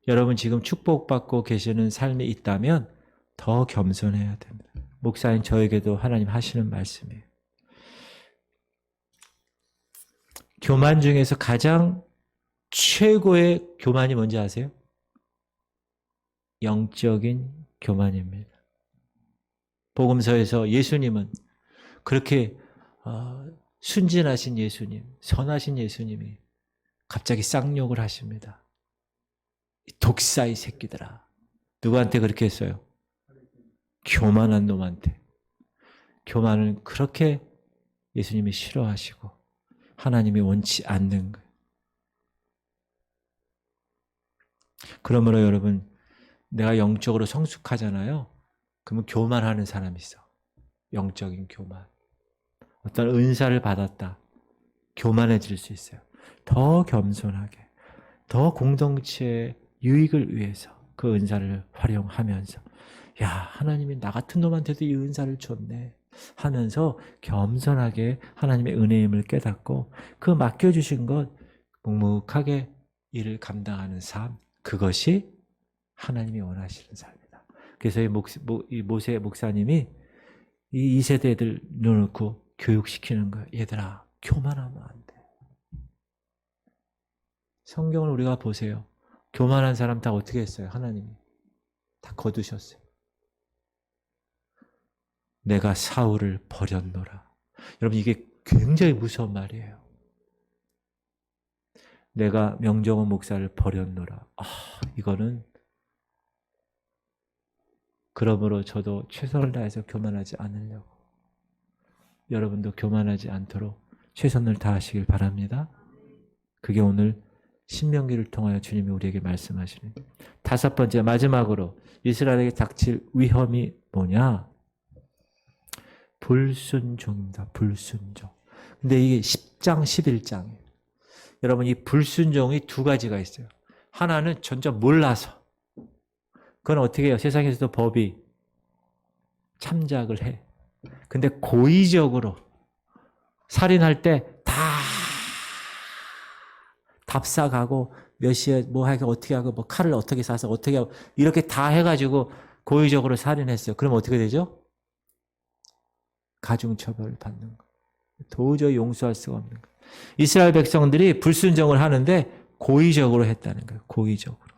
여러분 지금 축복받고 계시는 삶이 있다면 더 겸손해야 됩니다. 목사님 저에게도 하나님 하시는 말씀이에요. 교만 중에서 가장 최고의 교만이 뭔지 아세요? 영적인 교만입니다. 복음서에서 예수님은 그렇게 순진하신 예수님, 선하신 예수님이 갑자기 쌍욕을 하십니다. 독사의 새끼들아. 누구한테 그렇게 했어요? 교만한 놈한테. 교만을 그렇게 예수님이 싫어하시고 하나님이 원치 않는 거예요. 그러므로 여러분 내가 영적으로 성숙하잖아요. 그러면 교만하는 사람이 있어. 영적인 교만. 어떤 은사를 받았다. 교만해질 수 있어요. 더 겸손하게, 더 공동체의 유익을 위해서 그 은사를 활용하면서 야, 하나님이 나 같은 놈한테도 이 은사를 줬네 하면서 겸손하게 하나님의 은혜임을 깨닫고 그 맡겨주신 것 묵묵하게 일을 감당하는 삶, 그것이 하나님이 원하시는 삶이다. 그래서 이 모세 목사님이 이 2세대들 넣어놓고 교육시키는 거예요. 얘들아, 교만하면 안 돼. 성경을 우리가 보세요. 교만한 사람 다 어떻게 했어요? 하나님이 다 거두셨어요. 내가 사울을 버렸노라. 여러분 이게 굉장히 무서운 말이에요. 내가 명정원 목사를 버렸노라. 이거는 그러므로 저도 최선을 다해서 교만하지 않으려고. 여러분도 교만하지 않도록 최선을 다하시길 바랍니다. 그게 오늘 신명기를 통하여 주님이 우리에게 말씀하시는 5번째 마지막으로 이스라엘에게 닥칠 위험이 뭐냐? 불순종입니다. 불순종. 근데 이게 10장 11장이에요. 여러분 이 불순종이 두 가지가 있어요. 하나는 전혀 몰라서. 그건 어떻게 해요? 세상에서도 법이 참작을 해. 근데 고의적으로 살인할 때 다 답사가고 몇 시에 뭐 하고 어떻게 하고 뭐 칼을 어떻게 사서 어떻게 하고 이렇게 다 해가지고 고의적으로 살인했어요. 그럼 어떻게 되죠? 가중처벌을 받는 거예요. 도저히 용서할 수가 없는 거예요. 이스라엘 백성들이 불순종을 하는데 고의적으로 했다는 거예요. 고의적으로.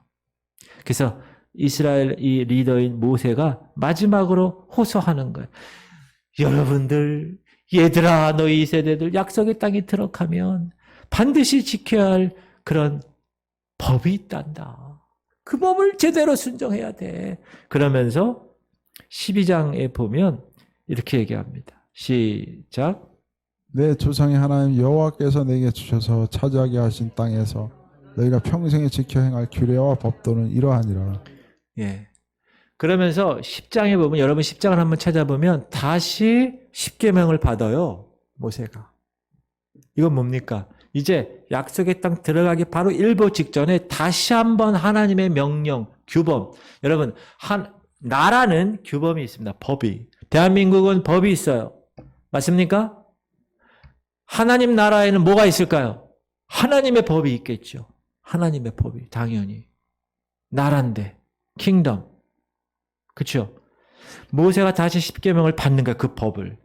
그래서 이스라엘 이 리더인 모세가 마지막으로 호소하는 거예요. 여러분들, 얘들아, 너희 세대들 약속의 땅에 들어가면 반드시 지켜야 할 그런 법이 있단다. 그 법을 제대로 순종해야 돼. 그러면서 12장에 보면 이렇게 얘기합니다. 시작. 내 조상의 하나님 여호와께서 내게 주셔서 차지하게 하신 땅에서 너희가 평생에 지켜 행할 규례와 법도는 이러하니라. 예. 그러면서 10장에 보면 여러분 10장을 한번 찾아보면 다시 10계명을 받아요. 모세가. 이건 뭡니까? 이제 약속의 땅 들어가기 바로 일보 직전에 다시 한번 하나님의 명령, 규범. 여러분, 나라는 규범이 있습니다. 법이. 대한민국은 법이 있어요. 맞습니까? 하나님 나라에는 뭐가 있을까요? 하나님의 법이 있겠죠. 하나님의 법이 당연히. 나라인데, 킹덤. 그렇죠? 모세가 다시 10계명을 받는 거야, 그 법을.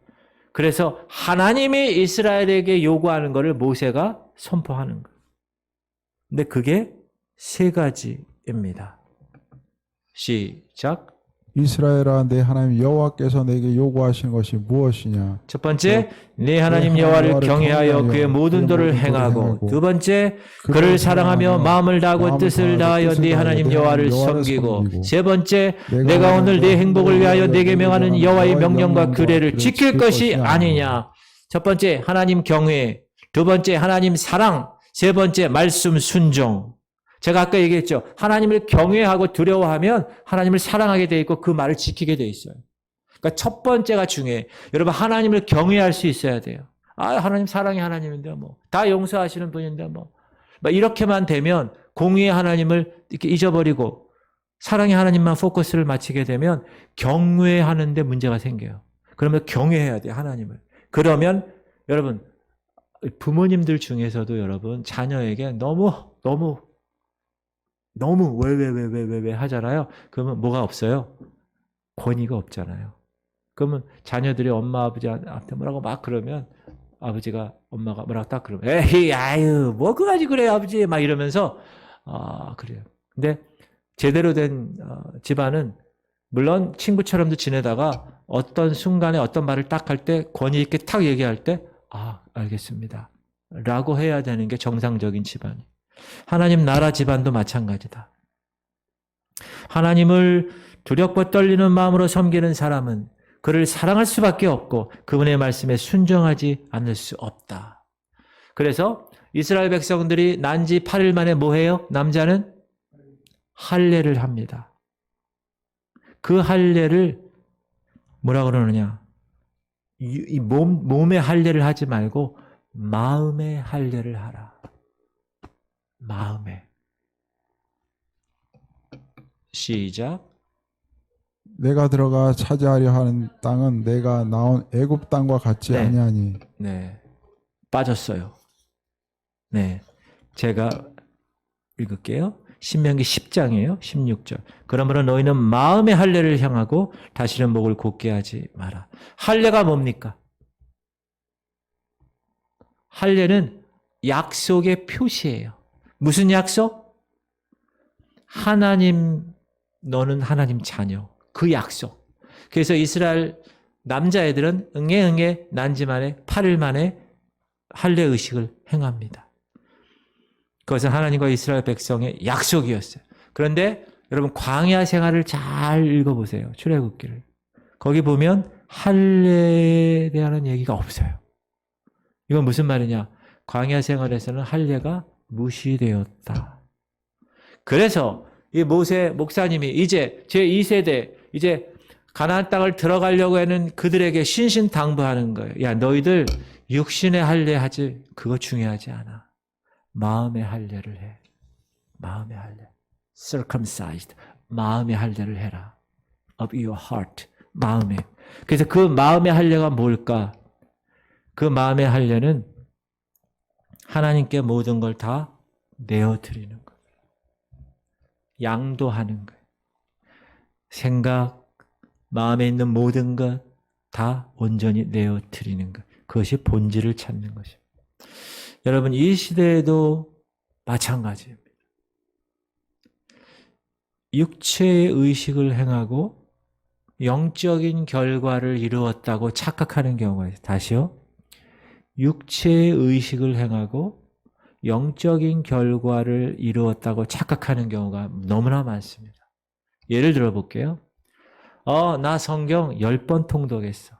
그래서 하나님이 이스라엘에게 요구하는 것을 모세가 선포하는 거예요. 근데 그게 3가지입니다. 시작. 이스라엘아, 내 하나님 여호와께서 내게 요구하시는 것이 무엇이냐? 첫 번째, 네 하나님 여호와를 경외하여 그의 모든 도를 행하고, 두 번째, 그를 사랑하며 마음을 다하고 뜻을 다하여 네 하나님 여호와를 섬기고, 세 번째, 내가 오늘 네 행복을 위하여 네게 명하는 여호와의 명령과 규례를 지킬 것이 아니냐. 첫 번째, 하나님 경외. 두 번째, 하나님 사랑. 세 번째, 말씀 순종. 제가 아까 얘기했죠. 하나님을 경외하고 두려워하면 하나님을 사랑하게 돼 있고 그 말을 지키게 돼 있어요. 그러니까 첫 번째가 중요해요. 여러분 하나님을 경외할 수 있어야 돼요. 아 하나님 사랑의 하나님인데 뭐 다 용서하시는 분인데 뭐 이렇게만 되면 공의의 하나님을 이렇게 잊어버리고 사랑의 하나님만 포커스를 맞추게 되면 경외하는데 문제가 생겨요. 그러면 경외해야 돼요. 하나님을. 그러면 여러분 부모님들 중에서도 여러분 자녀에게 너무 왜 하잖아요. 그러면 뭐가 없어요? 권위가 없잖아요. 그러면 자녀들이 엄마 아버지한테 뭐라고 막 그러면 아버지가 엄마가 뭐라고 딱 그러면 에이 아유 뭐 그까지 그래요 아버지 막 이러면서 그래요. 근데 제대로 된 집안은 물론 친구처럼도 지내다가 어떤 순간에 어떤 말을 딱 할 때 권위 있게 탁 얘기할 때 알겠습니다 라고 해야 되는 게 정상적인 집안이. 하나님 나라 집안도 마찬가지다. 하나님을 두렵고 떨리는 마음으로 섬기는 사람은 그를 사랑할 수밖에 없고 그분의 말씀에 순종하지 않을 수 없다. 그래서 이스라엘 백성들이 난 지 8일 만에 뭐 해요? 남자는 할례를 합니다. 그 할례를 뭐라 그러느냐? 이 몸의 할례를 하지 말고 마음의 할례를 하라. 마음에. 시작. 내가 들어가 차지하려 하는 땅은 내가 나온 애굽 땅과 같지 네. 아니하니. 네. 빠졌어요. 네. 제가 읽을게요. 신명기 10장이에요. 16절. 그러므로 너희는 마음의 할례를 향하고 다시는 목을 곧게 하지 마라. 할례가 뭡니까? 할례는 약속의 표시예요. 무슨 약속? 너는 하나님 자녀. 그 약속. 그래서 이스라엘 남자애들은 응애 난지 만에 8일 만에 할례 의식을 행합니다. 그것은 하나님과 이스라엘 백성의 약속이었어요. 그런데 여러분 광야 생활을 잘 읽어보세요. 출애굽기를. 거기 보면 할례에 대한 얘기가 없어요. 이건 무슨 말이냐? 광야 생활에서는 할례가 무시되었다. 그래서 이 모세 목사님이 이제 제2세대 이제 가나안 땅을 들어가려고 하는 그들에게 신신당부하는 거예요. 야 너희들 육신의 할례 하지 그거 중요하지 않아. 마음의 할례를 해. 마음의 할례. circumcised. 마음의 할례를 해라. of your heart. 마음에. 그래서 그 마음의 할례가 뭘까? 그 마음의 할례는 하나님께 모든 걸 다 내어드리는 거예요. 양도하는 거예요. 생각, 마음에 있는 모든 것 다 온전히 내어드리는 것. 그것이 본질을 찾는 것입니다. 여러분 이 시대에도 마찬가지입니다. 육체의 의식을 행하고 영적인 결과를 이루었다고 착각하는 경우가 있어요. 다시요. 육체의 의식을 행하고 영적인 결과를 이루었다고 착각하는 경우가 너무나 많습니다. 예를 들어 볼게요. 나 성경 10번 통독했어.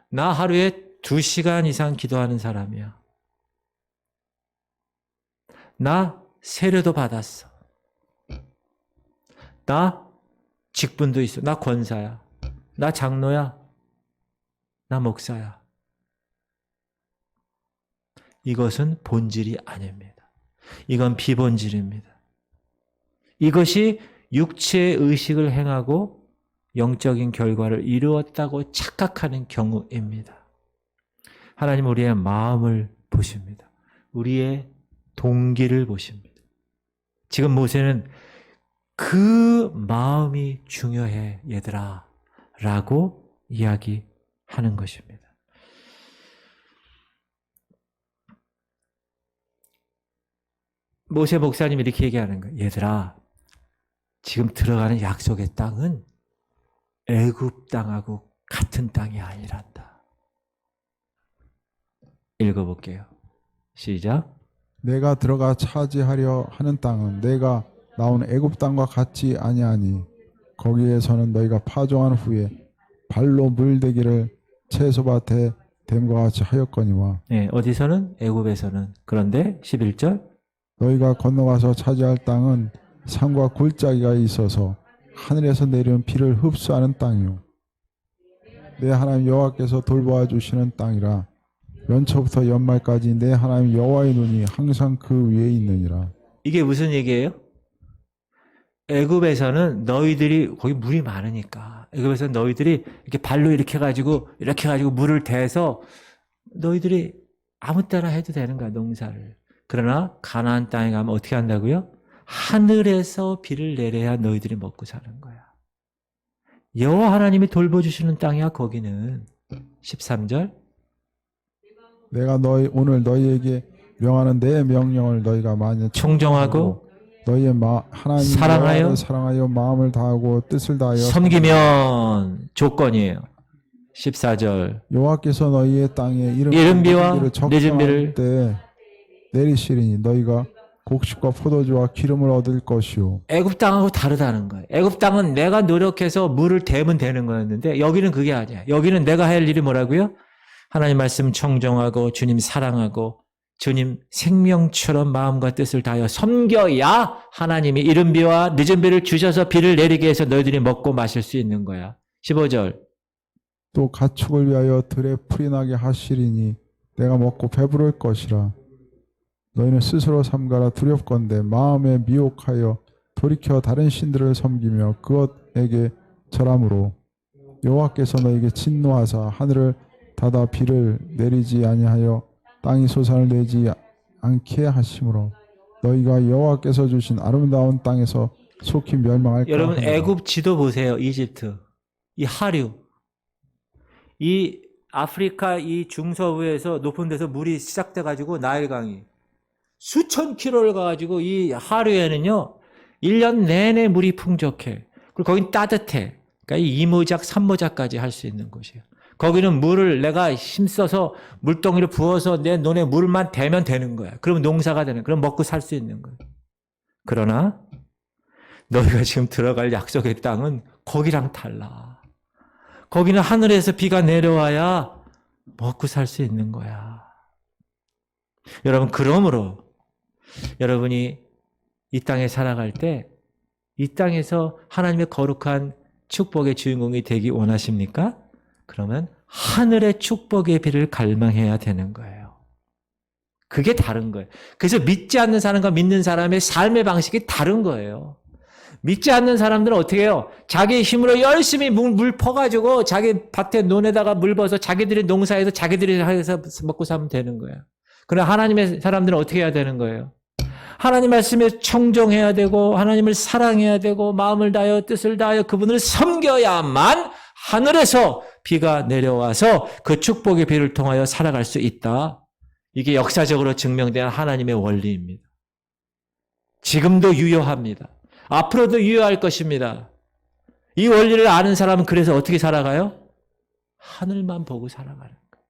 나 하루에 2시간 이상 기도하는 사람이야. 나 세례도 받았어. 나 직분도 있어. 나 권사야. 나 장로야. 나 목사야. 이것은 본질이 아닙니다. 이건 비본질입니다. 이것이 육체의 의식을 행하고 영적인 결과를 이루었다고 착각하는 경우입니다. 하나님 우리의 마음을 보십니다. 우리의 동기를 보십니다. 지금 모세는 그 마음이 중요해 얘들아 라고 이야기하는 것입니다. 모세 목사님이 이렇게 얘기하는 거예요. 얘들아 지금 들어가는 약속의 땅은 애굽 땅하고 같은 땅이 아니란다. 읽어볼게요. 시작. 내가 들어가 차지하려 하는 땅은 내가 나온 애굽 땅과 같지 아니하니 거기에서는 너희가 파종한 후에 발로 물대기를 채소밭에 됨과 같이 하였거니와 네, 어디서는? 애굽에서는. 그런데 11절 너희가 건너가서 차지할 땅은 산과 골짜기가 있어서 하늘에서 내리는 비를 흡수하는 땅이요 내 하나님 여호와께서 돌보아 주시는 땅이라 연초부터 연말까지 내 하나님 여호와의 눈이 항상 그 위에 있느니라. 이게 무슨 얘기예요? 애굽에서는 너희들이 거기 물이 많으니까 애굽에서는 너희들이 이렇게 발로 이렇게 해가지고 물을 대서 너희들이 아무 때나 해도 되는 거야 농사를. 그러나 가나안 땅에 가면 어떻게 한다고요? 하늘에서 비를 내려야 너희들이 먹고 사는 거야. 여호와 하나님이 돌보주시는 땅이야 거기는. 13절 내가 오늘 너희에게 명하는 내 명령을 너희가 만일 청정하고 너희의 하나님 사랑하여 여호와를 사랑하여 마음을 다하고 뜻을 다하여 섬기면 조건이에요. 14절 여호와께서 너희의 땅에 이른 비와 늦은 적당할 비를 때 내리시리니 너희가 곡식과 포도주와 기름을 얻을 것이요 애굽 땅하고 다르다는 거예요. 애굽 땅은 내가 노력해서 물을 대면 되는 거였는데 여기는 그게 아니야. 여기는 내가 할 일이 뭐라고요? 하나님 말씀 청정하고 주님 사랑하고 주님 생명처럼 마음과 뜻을 다하여 섬겨야 하나님이 이른 비와 늦은 비를 주셔서 비를 내리게 해서 너희들이 먹고 마실 수 있는 거야. 15절 또 가축을 위하여 들에 풀이 나게 하시리니 내가 먹고 배부를 것이라 너희는 스스로 삼가라 두렵건대 마음에 미혹하여 돌이켜 다른 신들을 섬기며 그것에게 절함으로 여호와께서 너희에게 진노하사 하늘을 닫아 비를 내리지 아니하여 땅이 소산을 내지 않게 하심으로 너희가 여호와께서 주신 아름다운 땅에서 속히 멸망할 거라. 여러분 애굽 지도 보세요. 이집트 이 하류 이 아프리카 이 중서부에서 높은 데서 물이 시작돼 가지고 나일강이 수천 킬로를 가가지고 이 하류에는요 1년 내내 물이 풍족해. 그리고 거긴 따뜻해. 그러니까 이 이모작 삼모작까지 할 수 있는 곳이에요. 거기는 물을 내가 힘써서 물동이를 부어서 내 눈에 물만 대면 되는 거야. 그럼 농사가 되는 거야. 그럼 먹고 살 수 있는 거야. 그러나 너희가 지금 들어갈 약속의 땅은 거기랑 달라. 거기는 하늘에서 비가 내려와야 먹고 살 수 있는 거야. 여러분 그러므로 여러분이 이 땅에 살아갈 때 이 땅에서 하나님의 거룩한 축복의 주인공이 되기 원하십니까? 그러면 하늘의 축복의 비를 갈망해야 되는 거예요. 그게 다른 거예요. 그래서 믿지 않는 사람과 믿는 사람의 삶의 방식이 다른 거예요. 믿지 않는 사람들은 어떻게 해요? 자기 힘으로 열심히 물 퍼가지고 자기 밭에 논에다가 물 벗어 자기들이 농사해서 자기들이 해서 먹고 사면 되는 거예요. 그러나 하나님의 사람들은 어떻게 해야 되는 거예요? 하나님 말씀에 청정해야 되고 하나님을 사랑해야 되고 마음을 다하여 뜻을 다하여 그분을 섬겨야만 하늘에서 비가 내려와서 그 축복의 비를 통하여 살아갈 수 있다. 이게 역사적으로 증명된 하나님의 원리입니다. 지금도 유효합니다. 앞으로도 유효할 것입니다. 이 원리를 아는 사람은 그래서 어떻게 살아가요? 하늘만 보고 살아가는 거예요.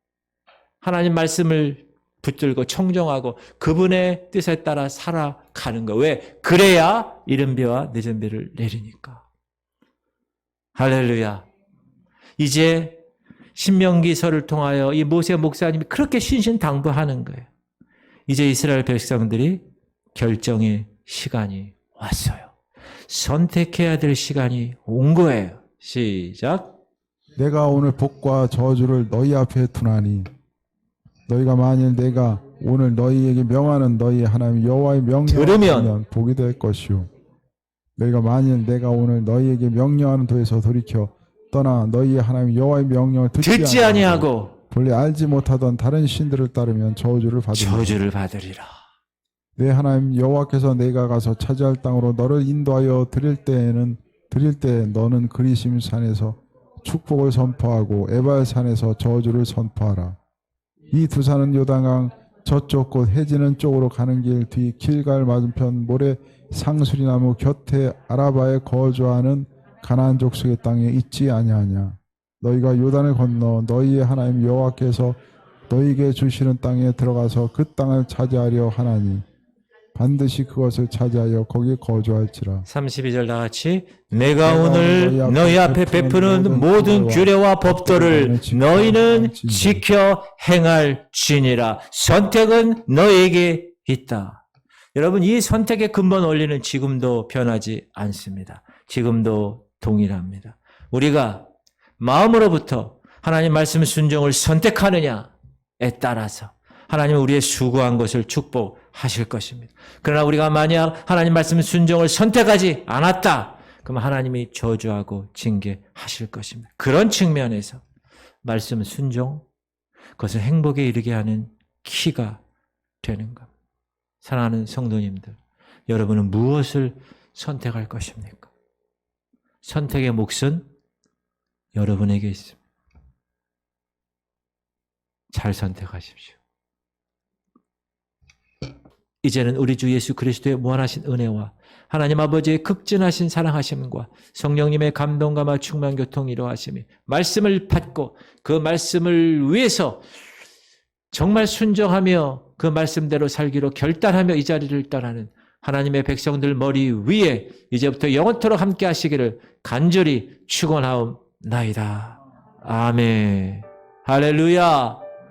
하나님 말씀을 붙들고 청정하고 그분의 뜻에 따라 살아가는 거예요. 왜? 그래야 이른 비와 늦은 비를 내리니까. 할렐루야. 이제 신명기서를 통하여 이 모세 목사님이 그렇게 신신당부하는 거예요. 이제 이스라엘 백성들이 결정의 시간이 왔어요. 선택해야 될 시간이 온 거예요. 시작. 내가 오늘 복과 저주를 너희 앞에 두나니 너희가 만일 내가 오늘 너희에게 명하는 너희 하나님 여호와의 명령을 들으면 복이 될 것이요 너희가 만일 내가 오늘 너희에게 명령하는 도에서 돌이켜 떠나 너희의 하나님 여호와의 명령을 듣지 아니하고 본래 알지 못하던 다른 신들을 따르면 저주를 받으리라. 내 하나님 여호와께서 내가 가서 차지할 땅으로 너를 인도하여 드릴 때 너는 그리심 산에서 축복을 선포하고 에발 산에서 저주를 선포하라. 이 두 산은 요단강 저쪽 곧 해지는 쪽으로 가는 길 뒤 길갈 맞은편 모래 상수리나무 곁에 아라바에 거주하는 가나안 족속의 땅에 있지 아니하냐. 너희가 요단을 건너 너희의 하나님 여호와께서 너희에게 주시는 땅에 들어가서 그 땅을 차지하려 하나니 반드시 그것을 차지하여 거기에 거주할지라. 32절 다 같이 내가 오늘 너희 앞에 베푸는 모든 규례와 법도를 너희는 지켜 행할지니라. 선택은 너에게 있다. 여러분, 이 선택의 근본 원리는 지금도 변하지 않습니다. 지금도 동일합니다. 우리가 마음으로부터 하나님 말씀 순종을 선택하느냐에 따라서 하나님은 우리의 수고한 것을 축복하실 것입니다. 그러나 우리가 만약 하나님 말씀 순종을 선택하지 않았다, 그럼 하나님이 저주하고 징계하실 것입니다. 그런 측면에서 말씀 순종, 그것은 행복에 이르게 하는 키가 되는 겁니다. 사랑하는 성도님들, 여러분은 무엇을 선택할 것입니까? 선택의 몫은 여러분에게 있습니다. 잘 선택하십시오. 이제는 우리 주 예수 그리스도의 무한하신 은혜와 하나님 아버지의 극진하신 사랑하심과 성령님의 감동감화 충만 교통 이루하심이 말씀을 받고 그 말씀을 위해서 정말 순종하며 그 말씀대로 살기로 결단하며 이 자리를 떠나는 하나님의 백성들 머리 위에 이제부터 영원토록 함께 하시기를 간절히 축원하옵나이다. 아멘. 할렐루야.